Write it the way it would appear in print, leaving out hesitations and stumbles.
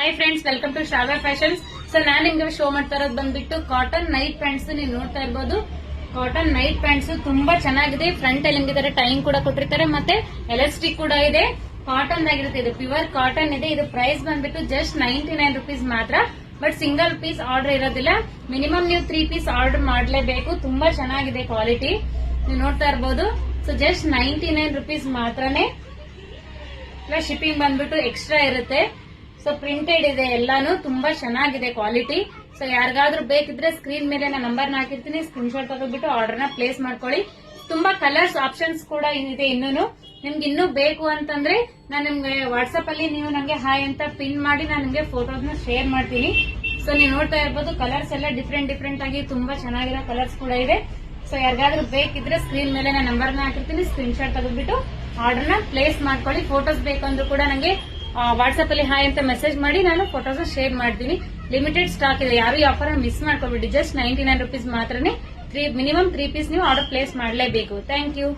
Hi friends, welcome to Shravya fashions. So ನಾನ್ ನಿಮ್ಗೆ show ಮಾಡ್ತಾ ಇರೋದು ಬಂದ್ಬಿಟ್ಟು ಕಾಟನ್ ನೈಟ್ ಪ್ಯಾಂಟ್ಸ್. ನೀವು ನೋಡ್ತಾ ಇರ್ಬೋದು, ಕಾಟನ್ ನೈಟ್ ಪ್ಯಾಂಟ್ಸ್ ತುಂಬಾ ಚೆನ್ನಾಗಿದೆ. ಫ್ರಂಟ್ ಅಲ್ಲಿ ನಿಮ್ಗೆ ಟೈಮ್ ಕೂಡ ಕೊಟ್ಟಿರ್ತಾರೆ, ಮತ್ತೆ ಎಲಾಸ್ಟಿಕ್ ಕೂಡ ಇದೆ. ಕಾಟನ್ ಆಗಿರುತ್ತೆ, ಇದು ಪ್ಯೂರ್ ಕಾಟನ್ ಇದೆ. ಇದು ಪ್ರೈಸ್ ಬಂದ್ಬಿಟ್ಟು ಜಸ್ಟ್ 99 rupees ಮಾತ್ರ. ಬಟ್ ಸಿಂಗಲ್ ಪೀಸ್ ಆರ್ಡರ್ ಇರೋದಿಲ್ಲ, ಮಿನಿಮಮ್ ನೀವು 3 ಪೀಸ್ ಆರ್ಡರ್ ಮಾಡಲೇಬೇಕು. ತುಂಬಾ ಚೆನ್ನಾಗಿದೆ ಕ್ವಾಲಿಟಿ, ನೀವು ನೋಡ್ತಾ ಇರ್ಬೋದು. ಸೊ ಜಸ್ಟ್ 99 rupees ಮಾತ್ರನೇ. ಶಿಪ್ಪಿಂಗ್ ಬಂದ್ಬಿಟ್ಟು ಎಕ್ಸ್ಟ್ರಾ ಇರುತ್ತೆ. ಸೊ ಪ್ರಿಂಟೆಡ್ ಇದೆ, ಎಲ್ಲಾನು ತುಂಬಾ ಚೆನ್ನಾಗಿದೆ ಕ್ವಾಲಿಟಿ. ಸೊ ಯಾರಿಗಾದ್ರೂ ಬೇಕಿದ್ರೆ ಸ್ಕ್ರೀನ್ ಮೇಲೆ ನಾನು ನಂಬರ್ ಹಾಕಿರ್ತೀನಿ, ಸ್ಕ್ರೀನ್ ಶಾಟ್ ತಗೊಂಡ್ಬಿಟ್ಟು ಆರ್ಡರ್ ನ ಪ್ಲೇಸ್ ಮಾಡ್ಕೊಳ್ಳಿ. ತುಂಬಾ ಕಲರ್ಸ್ ಆಪ್ಷನ್ಸ್ ಕೂಡ ಇದೆ. ಇನ್ನೂ ನಿಮ್ಗೆ ಇನ್ನೂ ಬೇಕು ಅಂತಂದ್ರೆ ನಾನು ನಿಮ್ಗೆ ವಾಟ್ಸ್ಆಪ್ ಅಲ್ಲಿ ನೀವು ನಂಗೆ ಹಾಯ್ ಅಂತ ಪಿನ್ ಮಾಡಿ ನಾನು ನಿಮ್ಗೆ ಫೋಟೋಸ್ನ ಶೇರ್ ಮಾಡ್ತೀನಿ. ಸೊ ನೀವು ನೋಡ್ತಾ ಇರ್ಬೋದು, ಕಲರ್ಸ್ ಎಲ್ಲ ಡಿಫ್ರೆಂಟ್ ಆಗಿ ತುಂಬಾ ಚೆನ್ನಾಗಿರೋ ಕಲರ್ಸ್ ಕೂಡ ಇದೆ. ಸೊ ಯಾರಿಗಾದ್ರೂ ಬೇಕಿದ್ರೆ ಸ್ಕ್ರೀನ್ ಮೇಲೆ ನಾನು ನಂಬರ್ನ ಹಾಕಿರ್ತೀನಿ, ಸ್ಕ್ರೀನ್ ಶಾಟ್ ತಗೊಂಡ್ಬಿಟ್ಟು ಆರ್ಡರ್ ನ ಪ್ಲೇಸ್ ಮಾಡ್ಕೊಳ್ಳಿ. ಫೋಟೋಸ್ ಬೇಕಂದ್ರೂ ಕೂಡ ನಂಗೆ ವಾಟ್ಸ್ಆಪ್ ಅಲ್ಲಿ ಹಾಯ್ ಅಂತ ಮೆಸೇಜ್ ಮಾಡಿ ನಾನು ಫೋಟೋಸ್ ಶೇರ್ ಮಾಡ್ತೀನಿ. ಲಿಮಿಟೆಡ್ ಸ್ಟಾಕ್ ಇದೆ, ಯಾರು ಈ ಆಫರ್ ಮಿಸ್ ಮಾಡ್ಕೊಬಿಡಿ. ಜಸ್ಟ್ 99 rupees ಮಾತ್ರನೇ. ಮಿನಿಮಮ್ 3 ಪೀಸ್ ನೀವು ಆರ್ಡರ್ ಪ್ಲೇಸ್ ಮಾಡಲೇಬೇಕು. Thank you.